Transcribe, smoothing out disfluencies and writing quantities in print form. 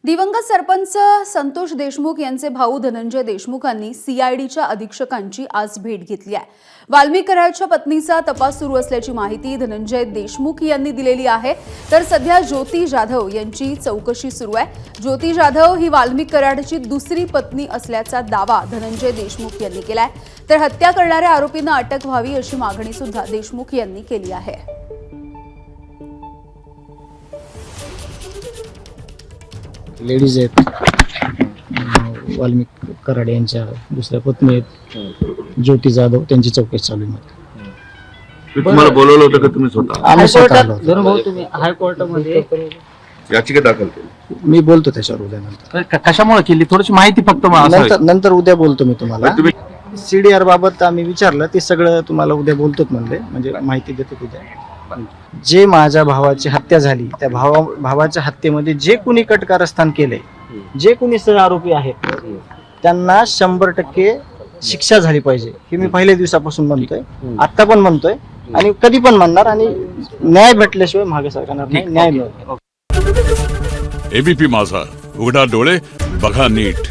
दिवंगत सरपंच संतोष देशमुख यांचे भाऊ धनंजय देशमुखांनी सीआयडीच्या अधीक्षकांची आज भेट घेतली आहे। वाल्मिक कराडच्या पत्नीचा तपास सुरू असल्याची माहिती धनंजय देशमुख यांनी दिलेली आहे। तर सध्या ज्योती जाधव यांची चौकशी सुरू आहे। ज्योती जाधव ही वाल्मिक कराडची दुसरी पत्नी असल्याचा दावा धनंजय देशमुख यांनी केलाय। तर हत्या करणाऱ्या आरोपींना अटक व्हावी अशी मागणी सुद्धा देशमुख यांनी केली आहे। लेडीज आहेत, वाल्मिक कराड यांच्या दुसऱ्या पत्नी आहेत ज्योती जाधव, त्यांची चौकशी चालू आहे। तुम्हाला बोलवलं होतं का तुम्ही स्वतः? आम्ही स्वतः आलो होतो। धनुभाऊ तुम्ही हायकोर्टामध्ये याचिका दाखल केली? मी बोलतो त्याच्यावर उद्या नंतर। कशामुळे केली थोडीशी माहिती फक्त मला असावी. नंतर उद्या बोलतो मी तुम्हाला। सीडीआर बाबत आम्ही विचारलं, ते सगळं तुम्हाला उद्या बोलतोच म्हणले, म्हणजे माहिती देतो उद्या। जे माझ्या भावाची हत्या झाली त्या भावाच्या हत्येमध्ये जे कुणी कटकारस्थान केले, जे कुणी सह आरोपी आहेत, त्यांना 100% शिक्षा झाली पाहिजे हे मी पहिल्या दिवसापासून म्हणतोय, आता पण म्हणतोय आणि कधी पण म्हणणार। आणि न्याय भेटल्याशिवाय मागे सरकार नाही, न्याय मिळेल। एबीपी माझा, उघडा डोळे बघा नीट।